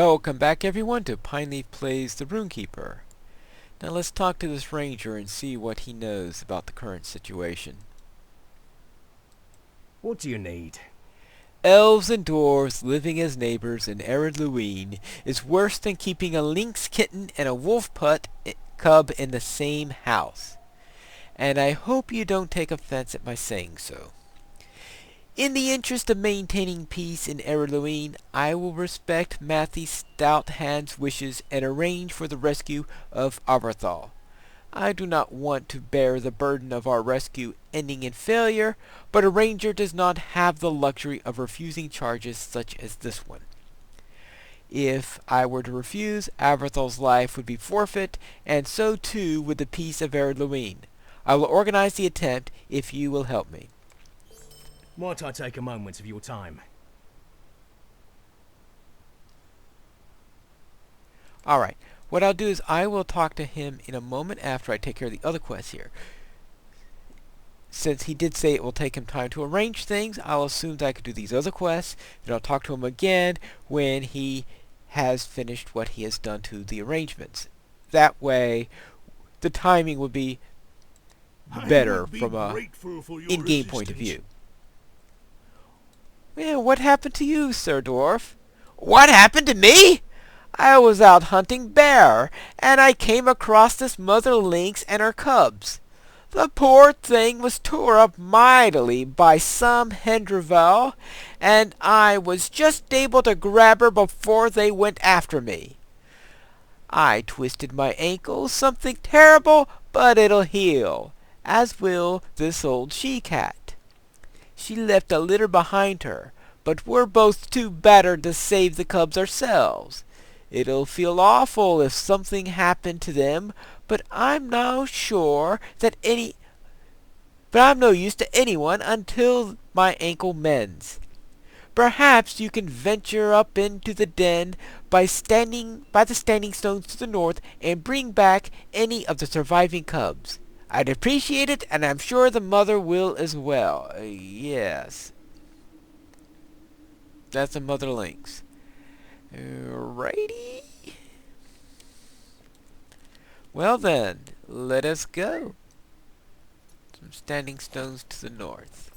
Welcome back everyone to Pineleaf Plays the Rune-keeper. Now let's talk to this ranger and see what he knows about the current situation. What do you need? Elves and dwarves living as neighbors in Ered is worse than keeping a lynx kitten and a wolf cub in the same house. And I hope you don't take offense at my saying so. In the interest of maintaining peace in Ered, I will respect Matthie's stout hand's wishes and arrange for the rescue of Aberthal. I do not want to bear the burden of our rescue ending in failure, but a ranger does not have the luxury of refusing charges such as this one. If I were to refuse, Aberthal's life would be forfeit, and so too would the peace of Ered. I will organize the attempt if you will help me. Might I take a moment of your time? Alright, what I'll do is I will talk to him in a moment after I take care of the other quests here. Since he did say it will take him time to arrange things, I'll assume that I could do these other quests, then I'll talk to him again when he has finished what he has done to the arrangements. That way, the timing would be better from a in-game point of view. Well, what happened to you, Sir Dwarf? What happened to me? I was out hunting bear, and I came across this mother lynx and her cubs. The poor thing was tore up mightily by some Hendrivel, and I was just able to grab her before they went after me. I twisted my ankle, something terrible, but it'll heal, as will this old she-cat. She left a litter behind her, but we're both too battered to save the cubs ourselves. It'll feel awful if something happened to them, but I'm no use to anyone until my ankle mends. Perhaps you can venture up into the den by the standing stones to the north and bring back any of the surviving cubs. I'd appreciate it, and I'm sure the mother will as well. Yes. That's a mother lynx. Alrighty. Well then, let us go. Some standing stones to the north.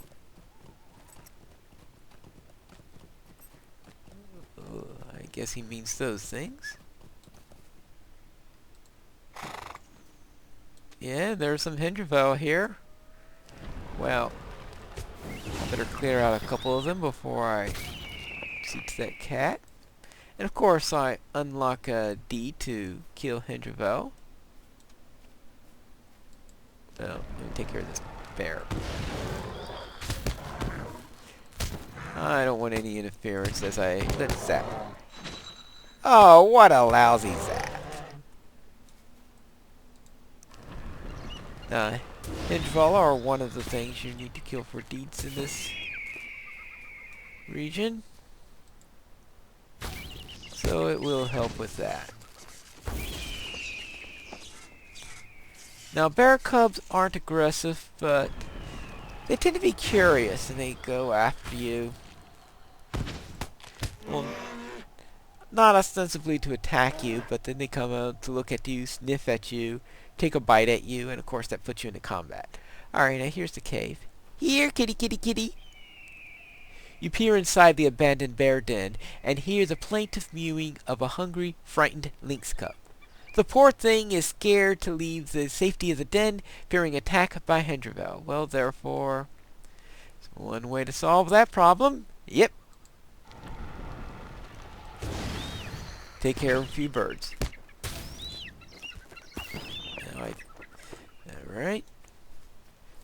I guess he means those things. Yeah, there's some Hendrivel here. Well, I better clear out a couple of them before I see to that cat. And of course I unlock a D to kill Hendrivel. Well, let me take care of this bear. I don't want any interference as I let zap. Oh, what a lousy zap. Hendrivel are one of the things you need to kill for deeds in this region. So it will help with that. Now bear cubs aren't aggressive, but they tend to be curious and they go after you. Well, not ostensibly to attack you, but then they come out to look at you, sniff at you, take a bite at you, and of course that puts you into combat. Alright, now here's the cave. Here, kitty, kitty, kitty. You peer inside the abandoned bear den and hear the plaintive mewing of a hungry, frightened lynx cub. The poor thing is scared to leave the safety of the den, fearing attack by Hendrivel. Well, therefore, there's one way to solve that problem. Yep. Take care of a few birds. Alright.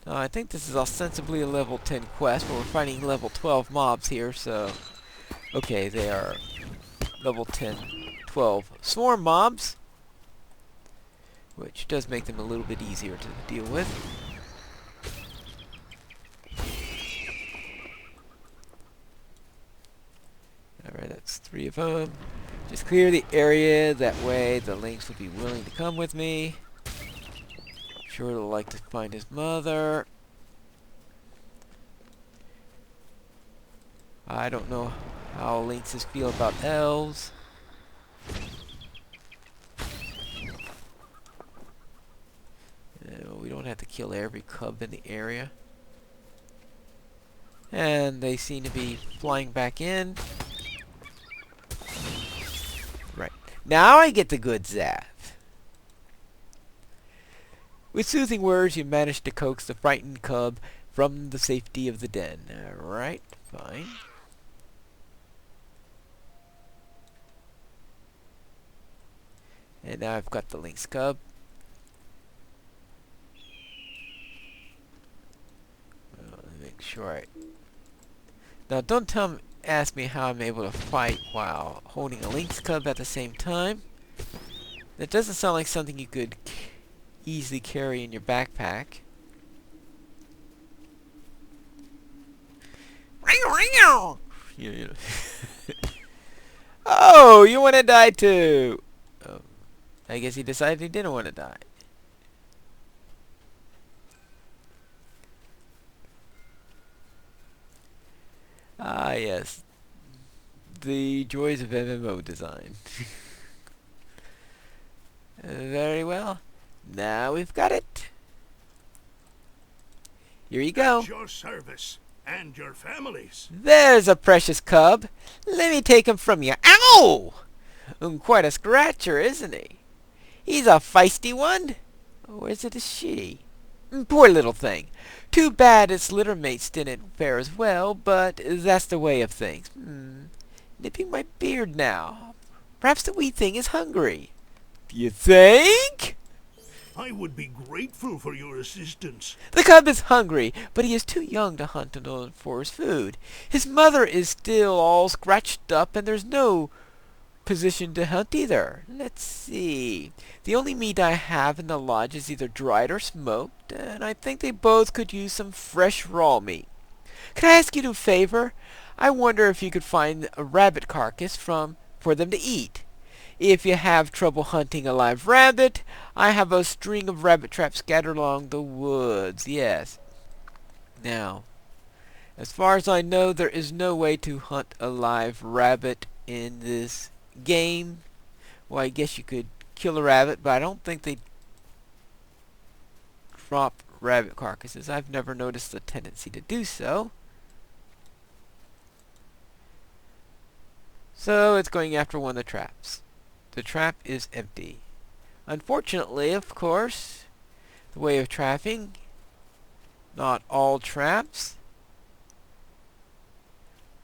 Now, I think this is ostensibly a level 10 quest, but we're fighting level 12 mobs here, so... Okay, they are level 10, 12 swarm mobs, which does make them a little bit easier to deal with. Alright, that's 3 of them. Just clear the area, that way the lynx will be willing to come with me. Sure to like to find his mother. I don't know how lynxes feel about elves. have to kill every cub in the area. And they seem to be flying back in. Right. Now I get the good zap. With soothing words, you manage to coax the frightened cub from the safety of the den. Alright, fine. And now I've got the lynx cub. Let me make sure I... Now don't ask me how I'm able to fight while holding a lynx cub at the same time. That doesn't sound like something you could easily carry in your backpack. You know. Oh, you want to die too? Oh, I guess he decided he didn't want to die. Ah, yes. The joys of MMO design. Very well. Now we've got it. Here you go. At your service and your families. There's a precious cub. Let me take him from you. Ow! Quite a scratcher, isn't he? He's a feisty one. Or is it a she? Poor little thing. Too bad its litter mates didn't fare as well, but that's the way of things. Nipping my beard now. Perhaps the wee thing is hungry. You think? I would be grateful for your assistance. The cub is hungry, but he is too young to hunt alone for his food. His mother is still all scratched up, and there's no position to hunt either. Let's see. The only meat I have in the lodge is either dried or smoked, and I think they both could use some fresh raw meat. Could I ask you to a favor? I wonder if you could find a rabbit carcass for them to eat. If you have trouble hunting a live rabbit, I have a string of rabbit traps scattered along the woods. Yes. Now, as far as I know, there is no way to hunt a live rabbit in this game. Well, I guess you could kill a rabbit, but I don't think they drop rabbit carcasses. I've never noticed the tendency to do so. So it's going after one of the traps. The trap is empty. Unfortunately, of course, the way of trapping, not all traps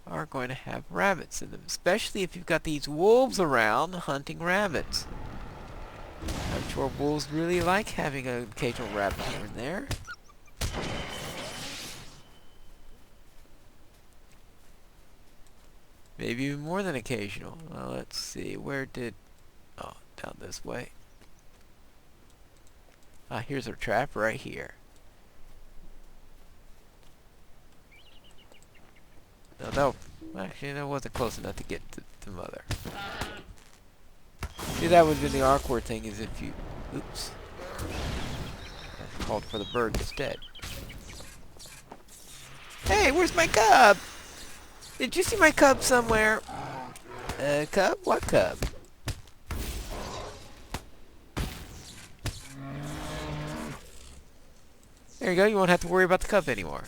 are going to have rabbits in them, especially if you've got these wolves around hunting rabbits. I'm sure wolves really like having an occasional rabbit here and there. Maybe even more than occasional. Well, let's see, where did... Oh, down this way. Ah, here's our trap right here. No, actually, that wasn't close enough to get to the mother. See, that would be the awkward thing, is if you... Oops. I called for the bird instead. Hey, where's my cub? Did you see my cub somewhere? Cub? What cub? There you go, you won't have to worry about the cub anymore.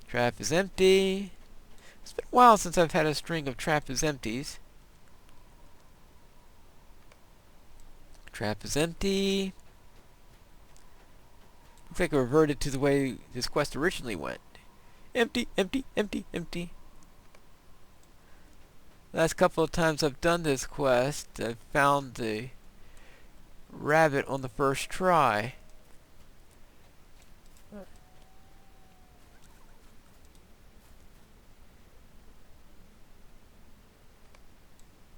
Trap is empty. It's been a while since I've had a string of trap is empties. Trap is empty. Looks like it reverted to the way this quest originally went. Empty, empty, empty, empty. Last couple of times I've done this quest, I've found the rabbit on the first try.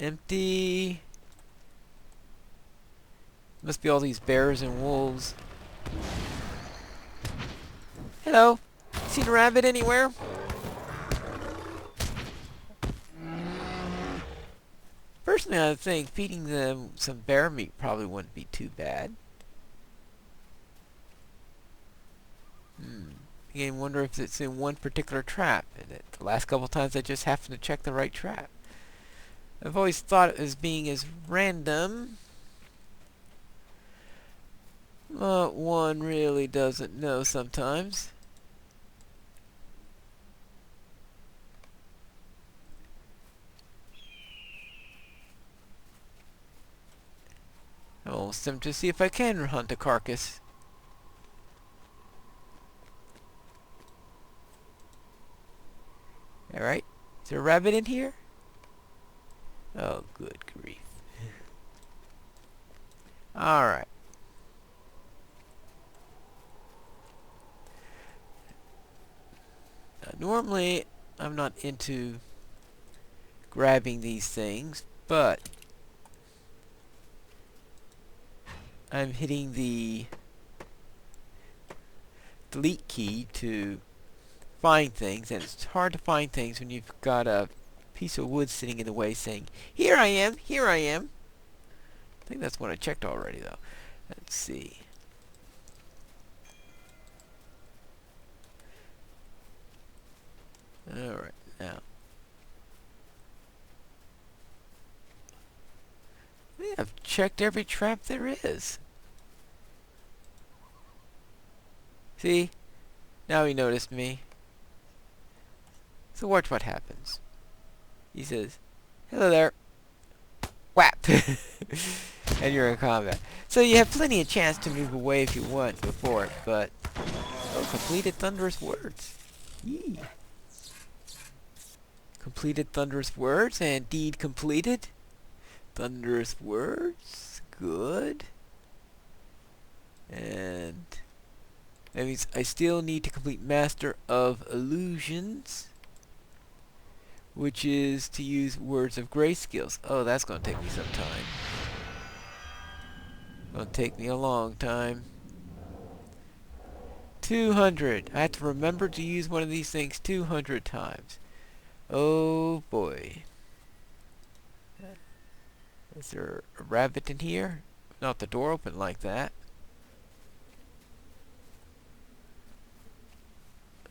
Empty. Must be all these bears and wolves. Hello. Seen a rabbit anywhere? Personally, I think feeding them some bear meat probably wouldn't be too bad. Again, wonder if it's in one particular trap. And the last couple times I just happened to check the right trap. I've always thought it as being as random. But one really doesn't know sometimes. I'll attempt to see if I can hunt a carcass. Alright. Is there a rabbit in here? Oh, good grief. Alright. Normally, I'm not into grabbing these things, but I'm hitting the delete key to find things, and it's hard to find things when you've got a piece of wood sitting in the way saying, "Here I am, here I am." I think that's one I checked already, though. Let's see. Alright, now. Yeah, I've checked every trap there is. See? Now he noticed me. So watch what happens. He says, "Hello there." Whap! And you're in combat. So you have plenty of chance to move away if you want before it, but... Oh, completed thunderous words. Yee. Completed thunderous words, and deed completed. Thunderous words. Good. And... that means I still need to complete Master of Illusions, which is to use Words of Grace skills. Oh, that's going to take me some time. Going to take me a long time. 200. I have to remember to use one of these things 200 times. Oh boy. Is there a rabbit in here? Not the door open like that.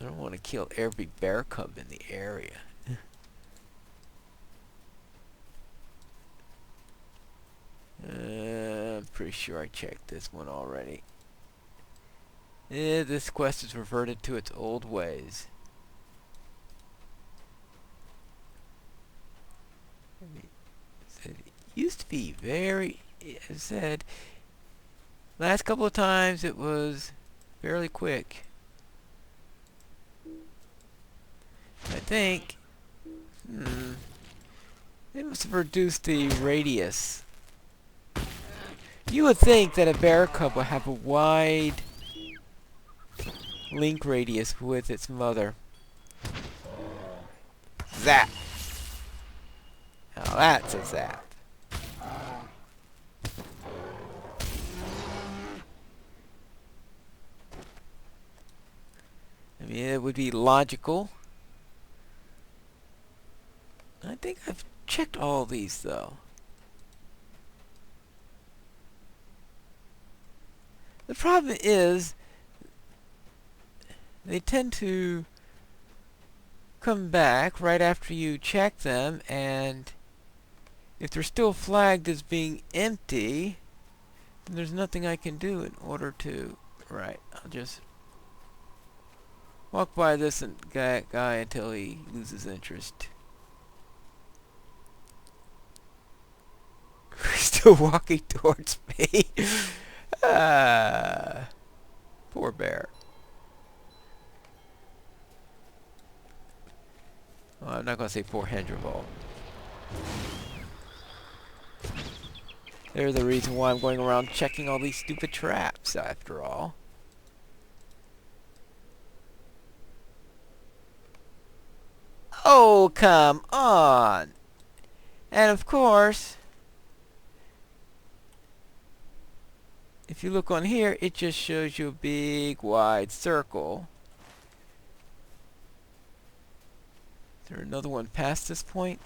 I don't want to kill every bear cub in the area. I'm pretty sure I checked this one already. This quest has reverted to its old ways. It used to be very, as I said, last couple of times it was fairly quick. I think, they must have reduced the radius. You would think that a bear cub would have a wide link radius with its mother. Zap! Now that's a zap. I mean, it would be logical. I think I've checked all these, though. The problem is, they tend to come back right after you check them, and if they're still flagged as being empty, then there's nothing I can do in order to... Right, I'll just walk by this guy until he loses interest. Still walking towards me. Poor bear. Well, I'm not going to say poor Henderval. They're the reason why I'm going around checking all these stupid traps, after all. Oh, come on! And of course, if you look on here, it just shows you a big wide circle. Is there another one past this point?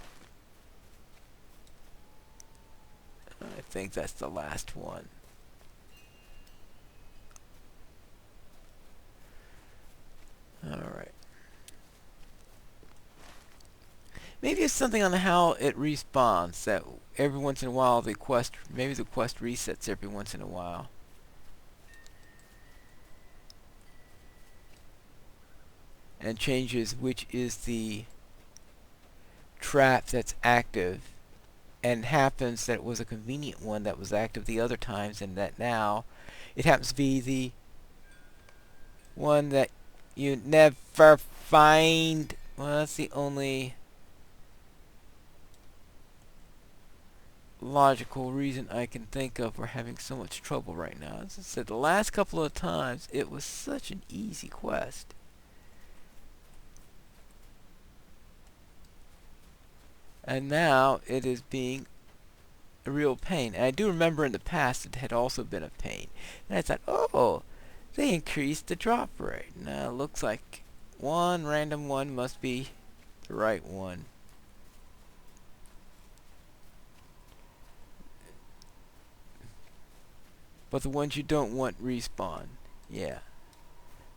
I think that's the last one. Alright. Maybe it's something on how it respawns, that every once in a while the quest, maybe the quest resets every once in a while. and changes which is the trap that's active, and happens that it was a convenient one that was active the other times, and that now it happens to be the one that you never find. Well, that's the only logical reason I can think of we're having so much trouble right now. As I said, the last couple of times it was such an easy quest. And now it is being a real pain. And I do remember in the past it had also been a pain. And I thought, oh, they increased the drop rate. Now it looks like one random one must be the right one. But the ones you don't want respawn. Yeah.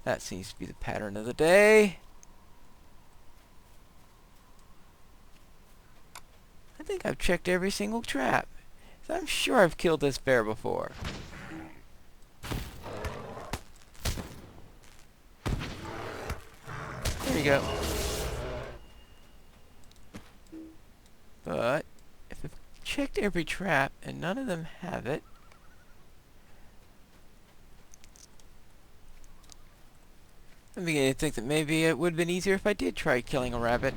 That seems to be the pattern of the day. I think I've checked every single trap. So I'm sure I've killed this bear before. There you go. But if I've checked every trap and none of them have it, I'm beginning to think that maybe it would have been easier if I did try killing a rabbit.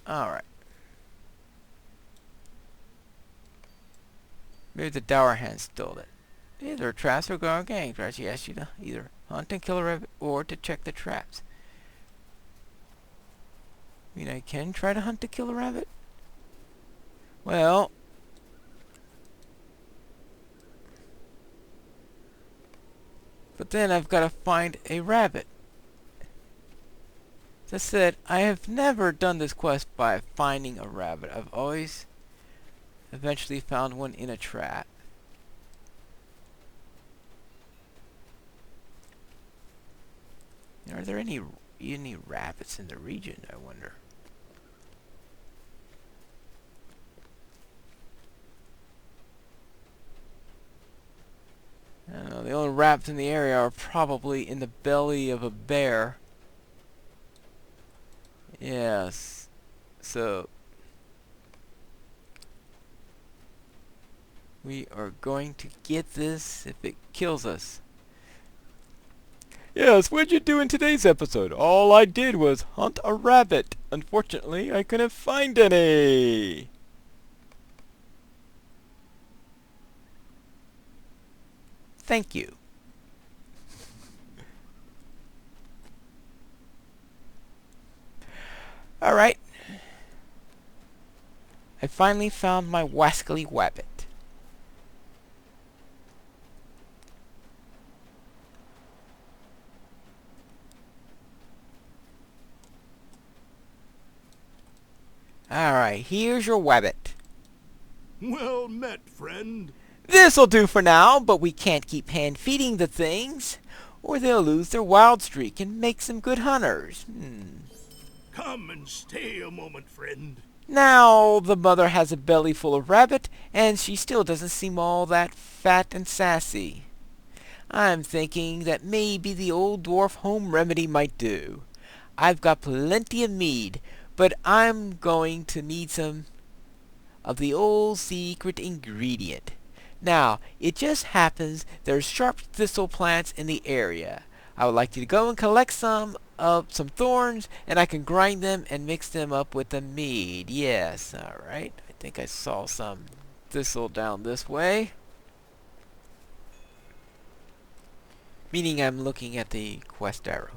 Alright. Maybe the dour hand stole it. Either traps or guard gang traps. She asked you to either hunt and kill a rabbit or to check the traps. I mean, I can try to hunt to kill a rabbit. Well, but then I've got to find a rabbit. As I said, I have never done this quest by finding a rabbit. I've always eventually found one in a trap. Are there any rabbits in the region, I wonder? I don't know, the only rabbits in the area are probably in the belly of a bear. Yes. So we are going to get this if it kills us. Yes, what'd you do in today's episode? All I did was hunt a rabbit. Unfortunately, I couldn't find any. Thank you. Alright. I finally found my Wascally Wabbit. Alright, here's your Wabbit. Well met, friend. This'll do for now, but we can't keep hand-feeding the things, or they'll lose their wild streak and make some good hunters. Come and stay a moment, friend. Now the mother has a belly full of rabbit, and she still doesn't seem all that fat and sassy. I'm thinking that maybe the old dwarf home remedy might do. I've got plenty of mead, but I'm going to need some of the old secret ingredient. Now, it just happens there's sharp thistle plants in the area. I would like you to go and collect some thorns, and I can grind them and mix them up with the mead. Yes, alright. I think I saw some thistle down this way. Meaning I'm looking at the quest arrow.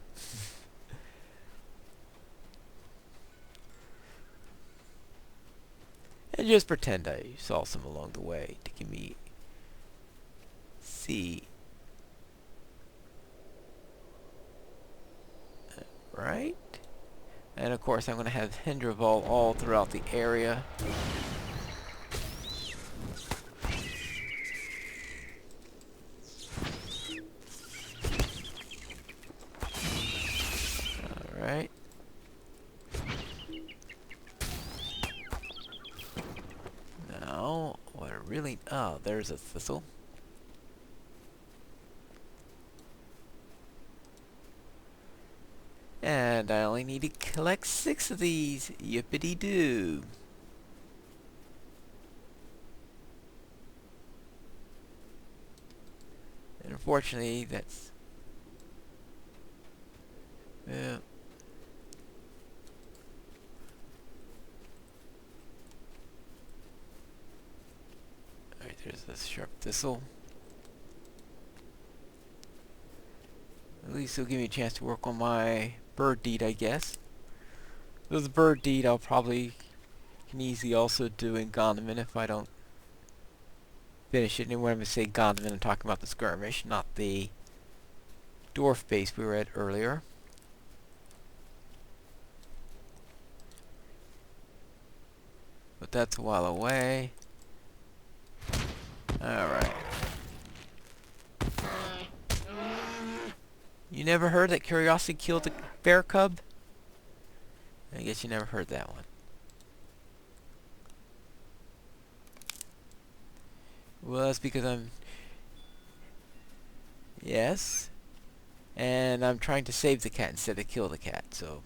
And just pretend I saw some along the way to give me see. Right? And of course I'm going to have Hinderval all throughout the area. there's a thistle. And I only need to collect 6 of these. Yippity-doo. And unfortunately, that's... yeah. Alright, there's this sharp thistle. At least it'll give me a chance to work on my bird deed, I guess. This bird deed I'll probably can easily also do in Gondthon if I don't finish it. And when I say Gondthon, I'm talking about the skirmish, not the dwarf base we were at earlier. But that's a while away. Alright. You never heard that curiosity killed the bear cub? I guess you never heard that one. Well, that's because I'm... yes. And I'm trying to save the cat instead of kill the cat, so...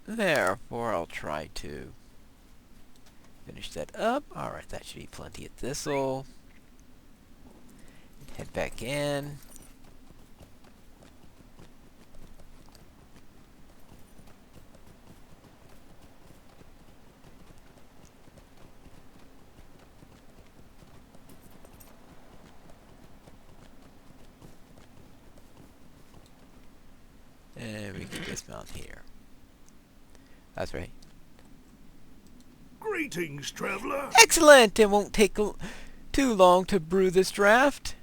therefore, I'll try to finish that up. Alright, that should be plenty of thistle. Head back in. And we can dismount here. That's right. Greetings, traveler. Excellent! It won't take too long to brew this draft.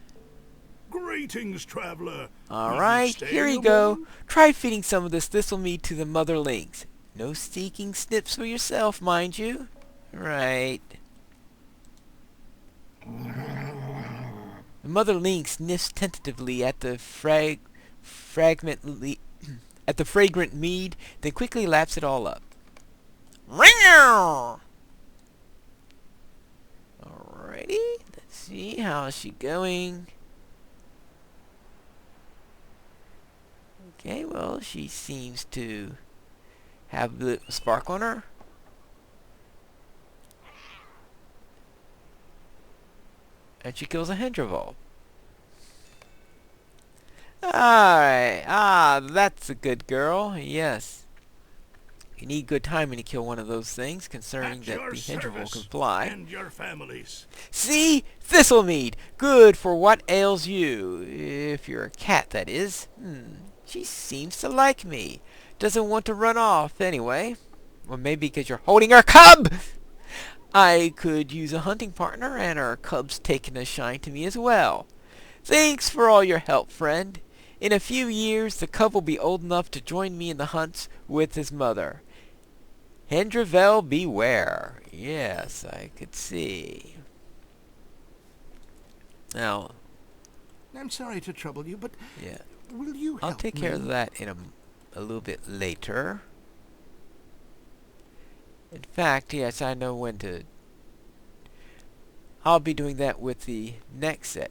Greetings, traveler. Alright, here you go. Try feeding some of this thistle meat to the mother lynx. No sneaking snips for yourself, mind you. Right. The mother lynx sniffs tentatively at the fragrant mead, then quickly laps it all up. Alrighty, let's see, how is she going? Okay, well, she seems to have a little spark on her. And she kills a Hendravol. Alright, that's a good girl, yes. You need good timing to kill one of those things, concerning that the Hendravol can fly. And your families. See? Thistlemead! Good for what ails you. If you're a cat, that is. She seems to like me. Doesn't want to run off, anyway. Well, maybe because you're holding her cub! I could use a hunting partner, and our cub's taking a shine to me as well. Thanks for all your help, friend. In a few years, the cub will be old enough to join me in the hunts with his mother. Hendravol, beware. Yes, I could see. Now, I'm sorry to trouble you, but yeah, will you help I'll take care of that in a little bit later. In fact, yes, I know when to... I'll be doing that with the next set,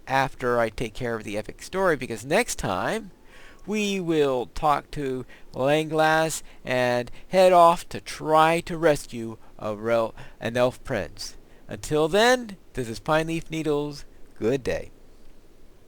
after I take care of the epic story, because next time we will talk to Langlass and head off to try to rescue an elf prince. Until then, this is Pine Leaf Needles. Good day.